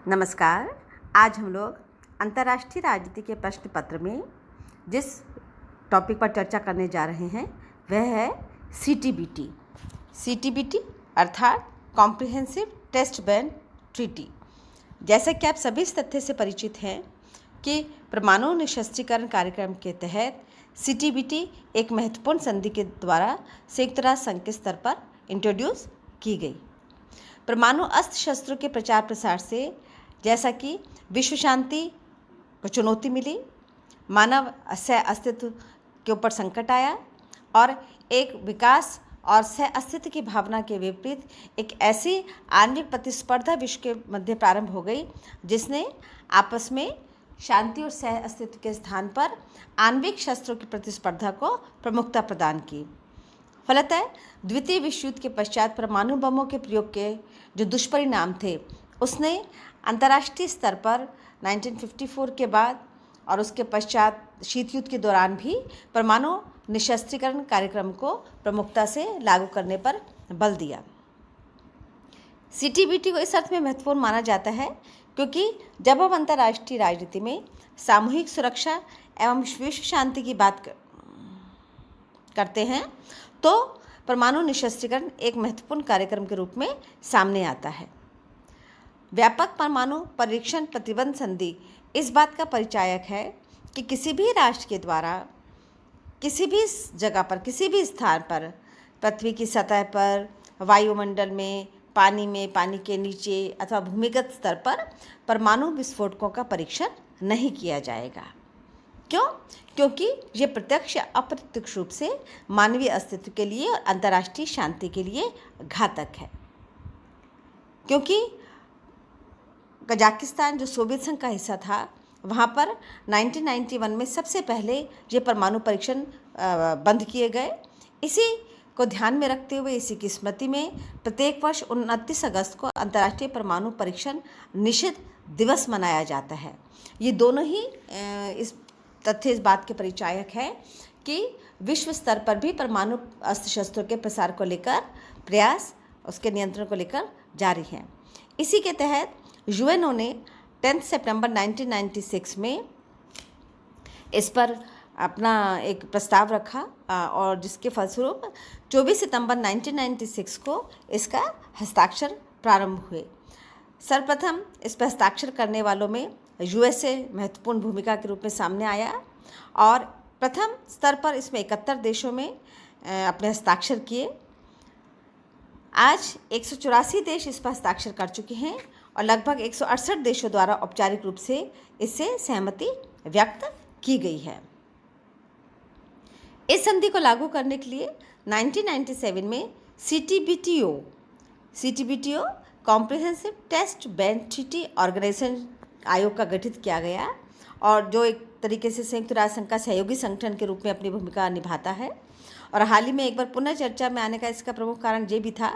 नमस्कार। आज हम लोग अंतर्राष्ट्रीय राजनीति के प्रश्न पत्र में जिस टॉपिक पर चर्चा करने जा रहे हैं वह है सीटीबीटी। सीटीबीटी अर्थात कॉम्प्रिहेंसिव टेस्ट बैन ट्रीटी। जैसे कि आप सभी इस तथ्य से परिचित हैं कि परमाणु निशस्त्रीकरण कार्यक्रम के तहत सीटीबीटी एक महत्वपूर्ण संधि के द्वारा संयुक्त राष्ट्र संघ के स्तर पर इंट्रोड्यूस की गई। परमाणु अस्त्र शस्त्रों के प्रचार प्रसार से जैसा कि विश्व शांति को चुनौती मिली, मानव सह अस्तित्व के ऊपर संकट आया और एक विकास और सह अस्तित्व की भावना के विपरीत एक ऐसी आणविक प्रतिस्पर्धा विश्व के मध्य प्रारंभ हो गई जिसने आपस में शांति और सह अस्तित्व के स्थान पर आणविक शस्त्रों की प्रतिस्पर्धा को प्रमुखता प्रदान की। फलतः द्वितीय विश्व युद्ध के पश्चात परमाणु बमों के प्रयोग के जो दुष्परिणाम थे उसने अंतर्राष्ट्रीय स्तर पर 1954 के बाद और उसके पश्चात शीत युद्ध के दौरान भी परमाणु निशस्त्रीकरण कार्यक्रम को प्रमुखता से लागू करने पर बल दिया। सीटीबीटी को इस अर्थ में महत्वपूर्ण माना जाता है क्योंकि जब हम अंतर्राष्ट्रीय राजनीति में सामूहिक सुरक्षा एवं विश्व शांति की बात करते हैं तो परमाणु निशस्त्रीकरण एक महत्वपूर्ण कार्यक्रम के रूप में सामने आता है। व्यापक परमाणु परीक्षण प्रतिबंध संधि इस बात का परिचायक है कि किसी भी राष्ट्र के द्वारा किसी भी जगह पर, किसी भी स्थान पर, पृथ्वी की सतह पर, वायुमंडल में, पानी के नीचे अथवा भूमिगत स्तर पर परमाणु विस्फोटकों का परीक्षण नहीं किया जाएगा। क्यों? क्योंकि ये प्रत्यक्ष या अप्रत्यक्ष रूप से मानवीय अस्तित्व के लिए और अंतर्राष्ट्रीय शांति के लिए घातक है। क्योंकि कजाकिस्तान जो सोवियत संघ का हिस्सा था वहाँ पर 1991 में सबसे पहले ये परमाणु परीक्षण बंद किए गए। इसी को ध्यान में रखते हुए इसी की स्मृति में प्रत्येक वर्ष 29 अगस्त को अंतर्राष्ट्रीय परमाणु परीक्षण निषेध दिवस मनाया जाता है। ये दोनों ही इस बात के परिचायक है कि विश्व स्तर पर भी परमाणु अस्त्र शस्त्रों के प्रसार को लेकर प्रयास, उसके नियंत्रण को लेकर जारी हैं। इसी के तहत यूएनओ ने 10 सितंबर 1996 में इस पर अपना एक प्रस्ताव रखा और जिसके फलस्वरूप 24 सितंबर 1996 को इसका हस्ताक्षर प्रारंभ हुए। सर्वप्रथम इस पर हस्ताक्षर करने वालों में यूएसए महत्वपूर्ण भूमिका के रूप में सामने आया और प्रथम स्तर पर इसमें 71 देशों में अपने हस्ताक्षर किए। आज 184 देश इस पर हस्ताक्षर कर चुके हैं और लगभग 168 देशों द्वारा औपचारिक रूप से इससे सहमति व्यक्त की गई है। इस संधि को लागू करने के लिए 1997 में CTBTO comprehensive test ban treaty organization आयोग का गठित किया गया और जो एक तरीके से संयुक्त राष्ट्र संघ का सहयोगी संगठन के रूप में अपनी भूमिका निभाता है। और हाल ही में एक बार पुनः चर्चा में आने का इसका प्रमुख कारण ये भी था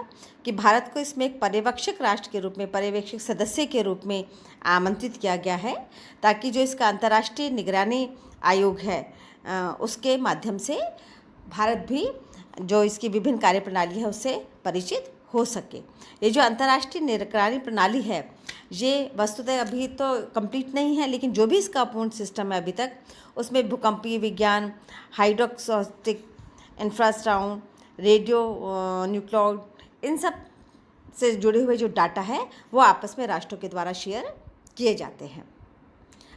कि भारत को इसमें एक पर्यवेक्षक राष्ट्र के रूप में, पर्यवेक्षक सदस्य के रूप में आमंत्रित किया गया है ताकि जो इसका अंतर्राष्ट्रीय निगरानी आयोग है उसके माध्यम से भारत भी जो इसकी विभिन्न कार्यप्रणाली है उससे परिचित हो सके। ये जो अंतर्राष्ट्रीय निगरानी प्रणाली है ये वस्तुतः अभी तो कंप्लीट नहीं है, लेकिन जो भी इसका पूर्ण सिस्टम है अभी तक उसमें भूकंपीय विज्ञान, हाइड्रोक्सोस्टिक इंफ्रासाउंड, रेडियो न्यूक्लियोड, इन सब से जुड़े हुए जो डाटा है वो आपस में राष्ट्रों के द्वारा शेयर किए जाते हैं।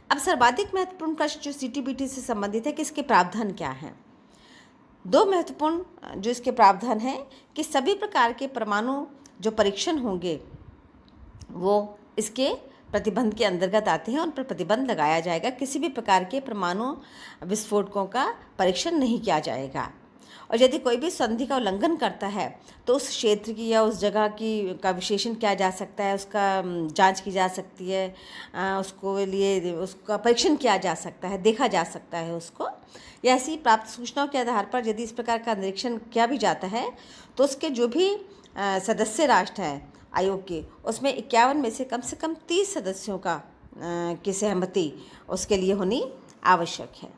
अब सर्वाधिक महत्वपूर्ण प्रश्न जो सीटीबीटी से संबंधित है कि इसके प्रावधान क्या हैं। दो महत्वपूर्ण जो इसके प्रावधान हैं कि सभी प्रकार के परमाणु जो परीक्षण होंगे वो इसके प्रतिबंध के अंतर्गत आते हैं। उन पर प्रतिबंध लगाया जाएगा। किसी भी प्रकार के परमाणु विस्फोटकों का परीक्षण नहीं किया जाएगा और यदि कोई भी संधि का उल्लंघन करता है तो उस क्षेत्र की या उस जगह की का विशेषण किया जा सकता है, उसका जांच की जा सकती है, उसको लिए उसका परीक्षण किया जा सकता है, देखा जा सकता है उसको। या ऐसी प्राप्त सूचनाओं के आधार पर यदि इस प्रकार का निरीक्षण किया भी जाता है तो उसके जो भी सदस्य राष्ट्र हैं आयोग के उसमें 51 में से कम 30 सदस्यों का की सहमति उसके लिए होनी आवश्यक है।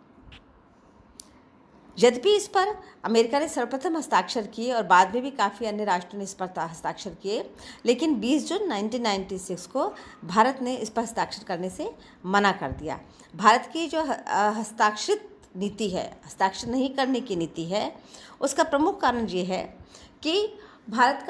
यद्यपि इस पर अमेरिका ने सर्वप्रथम हस्ताक्षर किए और बाद में भी काफ़ी अन्य राष्ट्रों ने इस पर हस्ताक्षर किए, लेकिन 20 जून 1996 को भारत ने इस पर हस्ताक्षर करने से मना कर दिया। भारत की जो हस्ताक्षरित नीति है, हस्ताक्षर नहीं करने की नीति है, उसका प्रमुख कारण ये है कि भारत